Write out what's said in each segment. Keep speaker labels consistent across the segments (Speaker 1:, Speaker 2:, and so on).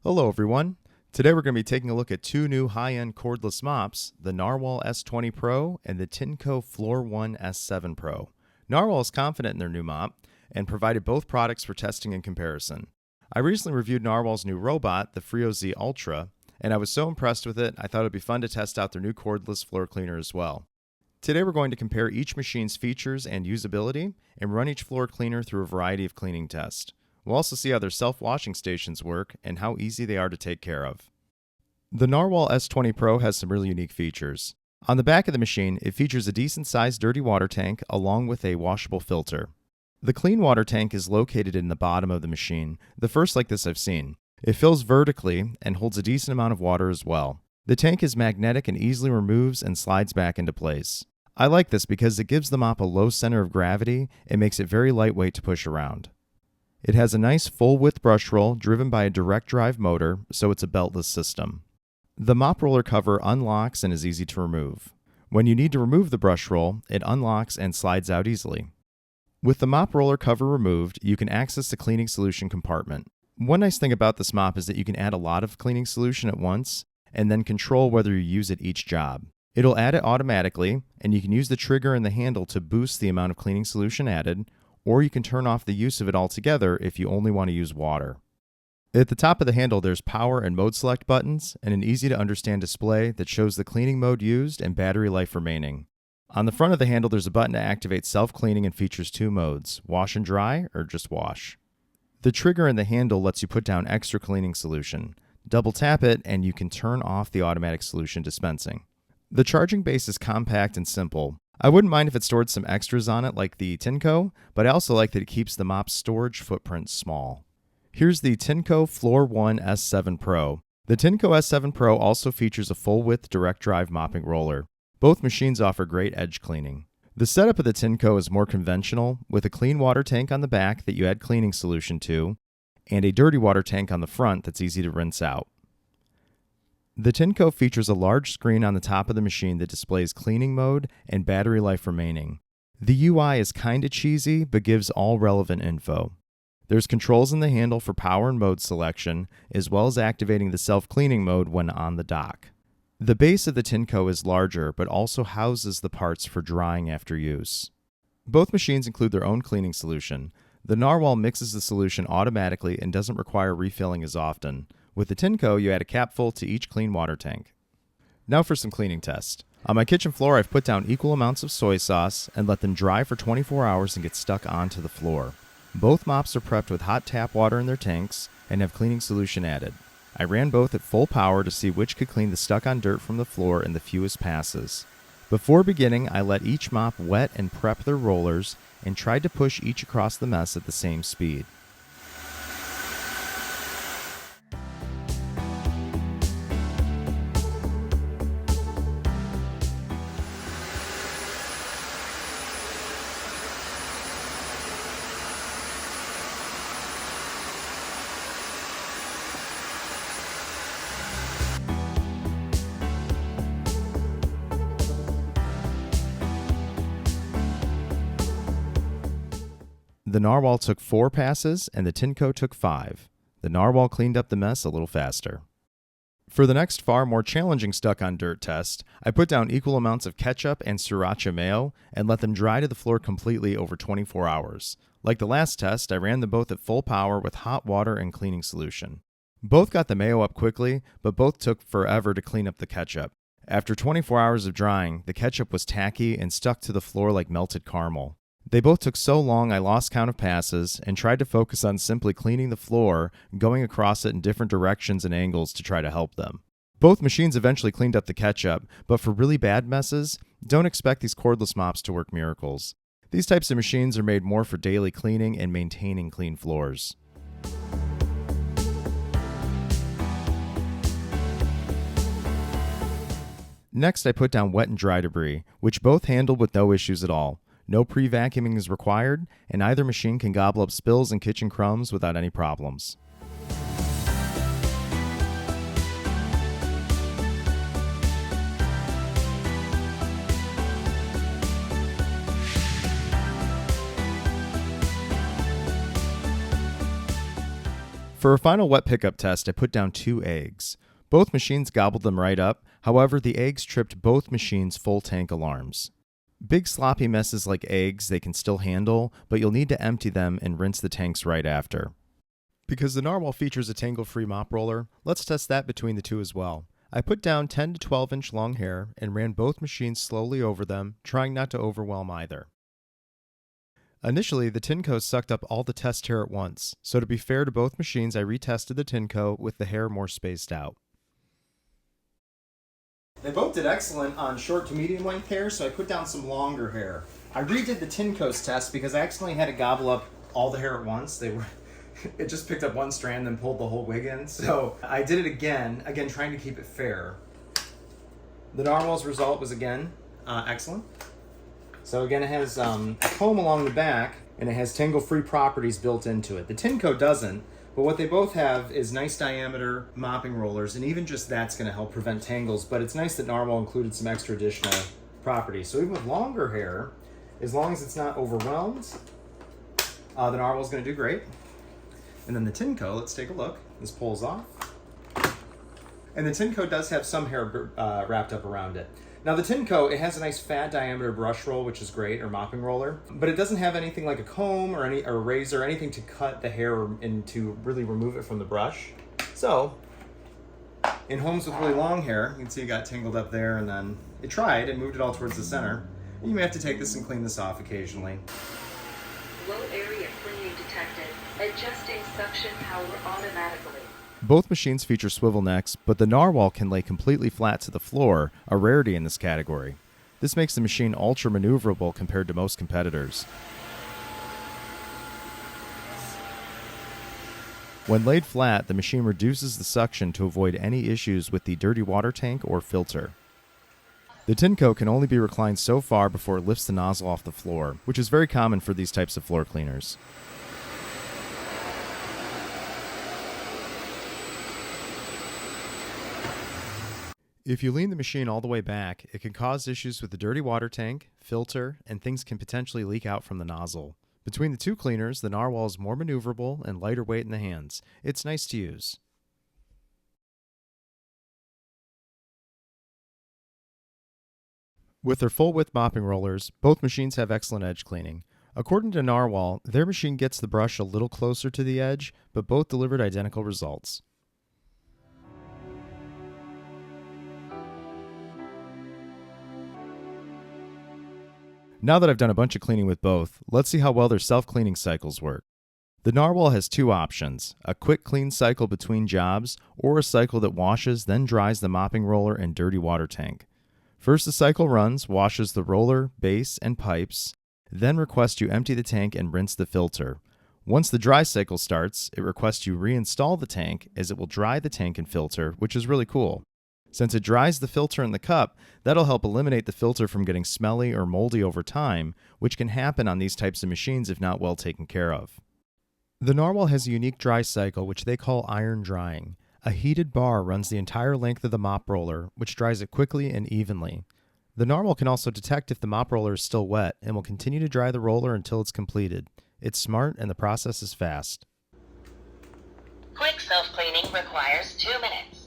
Speaker 1: Hello everyone. Today we're going to be taking a look at two new high-end cordless mops, the Narwal S20 Pro and the Tineco Floor 1 S7 Pro. Narwal is confident in their new mop and provided both products for testing and comparison. I recently reviewed Narwal's new robot, the Frio Z Ultra, and I was so impressed with it I thought it would be fun to test out their new cordless floor cleaner as well. Today we're going to compare each machine's features and usability and run each floor cleaner through a variety of cleaning tests. We'll also see how their self-washing stations work and how easy they are to take care of. The Narwal S20 Pro has some really unique features. On the back of the machine, it features a decent-sized dirty water tank along with a washable filter. The clean water tank is located in the bottom of the machine, the first like this I've seen. It fills vertically and holds a decent amount of water as well. The tank is magnetic and easily removes and slides back into place. I like this because it gives the mop a low center of gravity and makes it very lightweight to push around. It has a nice full-width brush roll driven by a direct drive motor, so it's a beltless system. The mop roller cover unlocks and is easy to remove. When you need to remove the brush roll, it unlocks and slides out easily. With the mop roller cover removed, you can access the cleaning solution compartment. One nice thing about this mop is that you can add a lot of cleaning solution at once and then control whether you use it each job. It'll add it automatically, and you can use the trigger and the handle to boost the amount of cleaning solution added, or you can turn off the use of it altogether if you only want to use water. At the top of the handle, there's power and mode select buttons and an easy-to-understand display that shows the cleaning mode used and battery life remaining. On the front of the handle, there's a button to activate self-cleaning and features two modes, wash and dry or just wash. The trigger in the handle lets you put down extra cleaning solution. Double tap it and you can turn off the automatic solution dispensing. The charging base is compact and simple. I wouldn't mind if it stored some extras on it like the Tineco, but I also like that it keeps the mop's storage footprint small. Here's the Tineco Floor 1 S7 Pro. The Tineco S7 Pro also features a full-width direct drive mopping roller. Both machines offer great edge cleaning. The setup of the Tineco is more conventional, with a clean water tank on the back that you add cleaning solution to, and a dirty water tank on the front that's easy to rinse out. The Tineco features a large screen on the top of the machine that displays cleaning mode and battery life remaining. The UI is kinda cheesy, but gives all relevant info. There's controls in the handle for power and mode selection, as well as activating the self-cleaning mode when on the dock. The base of the Tineco is larger, but also houses the parts for drying after use. Both machines include their own cleaning solution. The Narwal mixes the solution automatically and doesn't require refilling as often. With the Tineco, you add a capful to each clean water tank. Now for some cleaning tests. On my kitchen floor, I've put down equal amounts of soy sauce and let them dry for 24 hours and get stuck onto the floor. Both mops are prepped with hot tap water in their tanks and have cleaning solution added. I ran both at full power to see which could clean the stuck-on dirt from the floor in the fewest passes. Before beginning, I let each mop wet and prep their rollers and tried to push each across the mess at the same speed. The Narwal took 4 passes and the Tineco took 5. The Narwal cleaned up the mess a little faster. For the next far more challenging stuck-on dirt test, I put down equal amounts of ketchup and sriracha mayo and let them dry to the floor completely over 24 hours. Like the last test, I ran them both at full power with hot water and cleaning solution. Both got the mayo up quickly, but both took forever to clean up the ketchup. After 24 hours of drying, the ketchup was tacky and stuck to the floor like melted caramel. They both took so long I lost count of passes and tried to focus on simply cleaning the floor, going across it in different directions and angles to try to help them. Both machines eventually cleaned up the ketchup, but for really bad messes, don't expect these cordless mops to work miracles. These types of machines are made more for daily cleaning and maintaining clean floors. Next, I put down wet and dry debris, which both handled with no issues at all. No pre-vacuuming is required, and either machine can gobble up spills and kitchen crumbs without any problems. For a final wet pickup test, I put down 2 eggs. Both machines gobbled them right up, however, the eggs tripped both machines' full tank alarms. Big sloppy messes like eggs they can still handle, but you'll need to empty them and rinse the tanks right after. Because the Narwhal features a tangle-free mop roller, let's test that between the two as well. I put down 10 to 12 inch long hair and ran both machines slowly over them, trying not to overwhelm either. Initially, the Tineco sucked up all the test hair at once, so to be fair to both machines, I retested the Tineco with the hair more spaced out. They both did excellent on short to medium length hair, so I put down some longer hair. I redid the Tineco's test because I accidentally had to gobble up all the hair at once. It just picked up one strand and pulled the whole wig in, so I did it again trying to keep it fair. The Narwhal's result was again excellent. So again, it has a comb along the back, and it has tangle-free properties built into it. The Tineco doesn't, but what they both have is nice diameter mopping rollers, and even just that's going to help prevent tangles, but it's nice that Narwhal included some extra additional properties. So even with longer hair, as long as it's not overwhelmed, the Narwhal's going to do great. And then the Tineco, let's take a look. This pulls off. And the Tineco does have some hair wrapped up around it. Now the Tineco, it has a nice fat diameter brush roll, which is great, or mopping roller, but it doesn't have anything like a comb or a razor, or anything to cut the hair and to really remove it from the brush. So, in homes with really long hair, you can see it got tangled up there, and then it tried and moved it all towards the center. And you may have to take this and clean this off occasionally.
Speaker 2: Low area cleaning detected. Adjusting suction power automatically.
Speaker 1: Both machines feature swivel necks, but the Narwhal can lay completely flat to the floor, a rarity in this category. This makes the machine ultra maneuverable compared to most competitors. When laid flat, the machine reduces the suction to avoid any issues with the dirty water tank or filter. The Tineco can only be reclined so far before it lifts the nozzle off the floor, which is very common for these types of floor cleaners. If you lean the machine all the way back, it can cause issues with the dirty water tank, filter, and things can potentially leak out from the nozzle. Between the two cleaners, the Narwhal is more maneuverable and lighter weight in the hands. It's nice to use. With their full-width mopping rollers, both machines have excellent edge cleaning. According to Narwhal, their machine gets the brush a little closer to the edge, but both delivered identical results. Now that I've done a bunch of cleaning with both, let's see how well their self-cleaning cycles work. The Narwhal has two options, a quick clean cycle between jobs, or a cycle that washes then dries the mopping roller and dirty water tank. First the cycle runs, washes the roller, base, and pipes, then requests you empty the tank and rinse the filter. Once the dry cycle starts, it requests you reinstall the tank as it will dry the tank and filter, which is really cool. Since it dries the filter in the cup, that'll help eliminate the filter from getting smelly or moldy over time, which can happen on these types of machines if not well taken care of. The Narwhal has a unique dry cycle which they call iron drying. A heated bar runs the entire length of the mop roller, which dries it quickly and evenly. The Narwhal can also detect if the mop roller is still wet and will continue to dry the roller until it's completed. It's smart and the process is fast.
Speaker 2: Quick self-cleaning requires 2 minutes.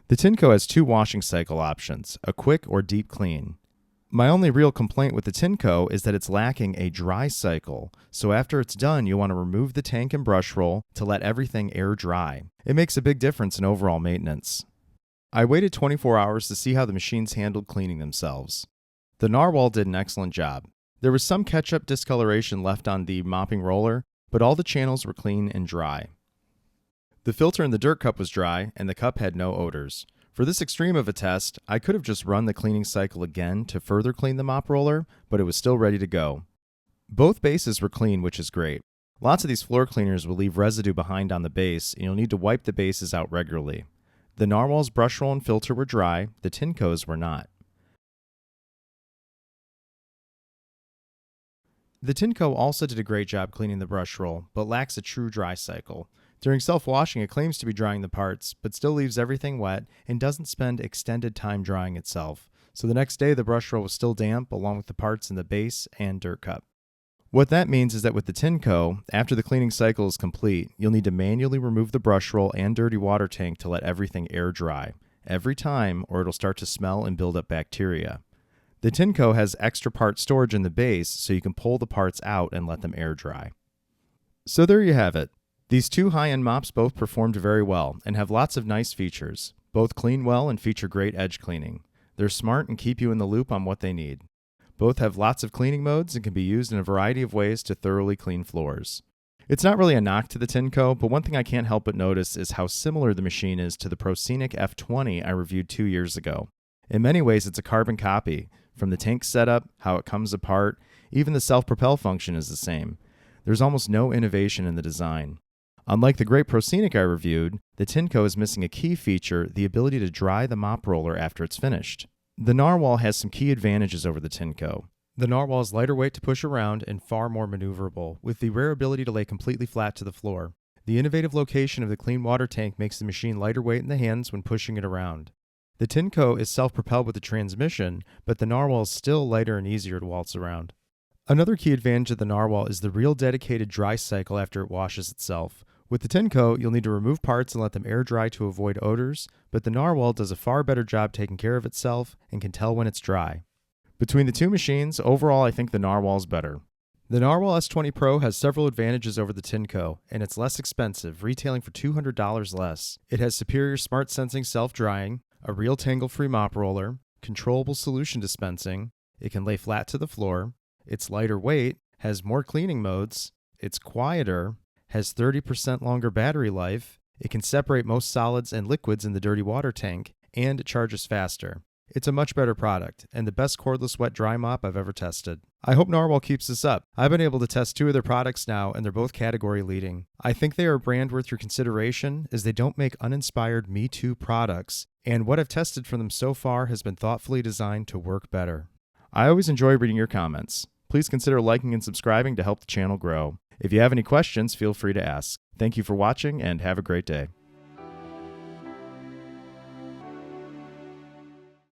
Speaker 1: The Tineco has two washing cycle options, a quick or deep clean. My only real complaint with the Tineco is that it's lacking a dry cycle, so after it's done you'll want to remove the tank and brush roll to let everything air dry. It makes a big difference in overall maintenance. I waited 24 hours to see how the machines handled cleaning themselves. The Narwhal did an excellent job. There was some ketchup discoloration left on the mopping roller, but all the channels were clean and dry. The filter in the dirt cup was dry, and the cup had no odors. For this extreme of a test, I could have just run the cleaning cycle again to further clean the mop roller, but it was still ready to go. Both bases were clean, which is great. Lots of these floor cleaners will leave residue behind on the base, and you'll need to wipe the bases out regularly. The Narwhal's brush roll and filter were dry, the Tineco's were not. The Tineco also did a great job cleaning the brush roll, but lacks a true dry cycle. During self-washing, it claims to be drying the parts, but still leaves everything wet and doesn't spend extended time drying itself. So the next day, the brush roll was still damp, along with the parts in the base and dirt cup. What that means is that with the Tineco, after the cleaning cycle is complete, you'll need to manually remove the brush roll and dirty water tank to let everything air dry every time, or it'll start to smell and build up bacteria. The Tineco has extra part storage in the base, so you can pull the parts out and let them air dry. So there you have it. These two high-end mops both performed very well and have lots of nice features. Both clean well and feature great edge cleaning. They're smart and keep you in the loop on what they need. Both have lots of cleaning modes and can be used in a variety of ways to thoroughly clean floors. It's not really a knock to the Tineco, but one thing I can't help but notice is how similar the machine is to the Scenic F20 I reviewed 2 years ago. In many ways, it's a carbon copy. From the tank setup, how it comes apart, even the self-propel function is the same. There's almost no innovation in the design. Unlike the great Scenic I reviewed, the Tineco is missing a key feature, the ability to dry the mop roller after it's finished. The Narwal has some key advantages over the Tineco. The Narwal is lighter weight to push around and far more maneuverable, with the rare ability to lay completely flat to the floor. The innovative location of the clean water tank makes the machine lighter weight in the hands when pushing it around. The Tineco is self-propelled with the transmission, but the Narwal is still lighter and easier to waltz around. Another key advantage of the Narwal is the real dedicated dry cycle after it washes itself. With the Tineco, you'll need to remove parts and let them air dry to avoid odors, but the Narwal does a far better job taking care of itself and can tell when it's dry. Between the two machines, overall I think the Narwal is better. The Narwal S20 Pro has several advantages over the Tineco, and it's less expensive, retailing for $200 less. It has superior smart sensing self-drying, a real tangle-free mop roller, controllable solution dispensing, it can lay flat to the floor, it's lighter weight, has more cleaning modes, it's quieter, has 30% longer battery life, it can separate most solids and liquids in the dirty water tank, and it charges faster. It's a much better product, and the best cordless wet dry mop I've ever tested. I hope Narwal keeps this up. I've been able to test 2 of their products now, and they're both category leading. I think they are a brand worth your consideration, as they don't make uninspired Me Too products, and what I've tested from them so far has been thoughtfully designed to work better. I always enjoy reading your comments. Please consider liking and subscribing to help the channel grow. If you have any questions, feel free to ask. Thank you for watching, and have a great day.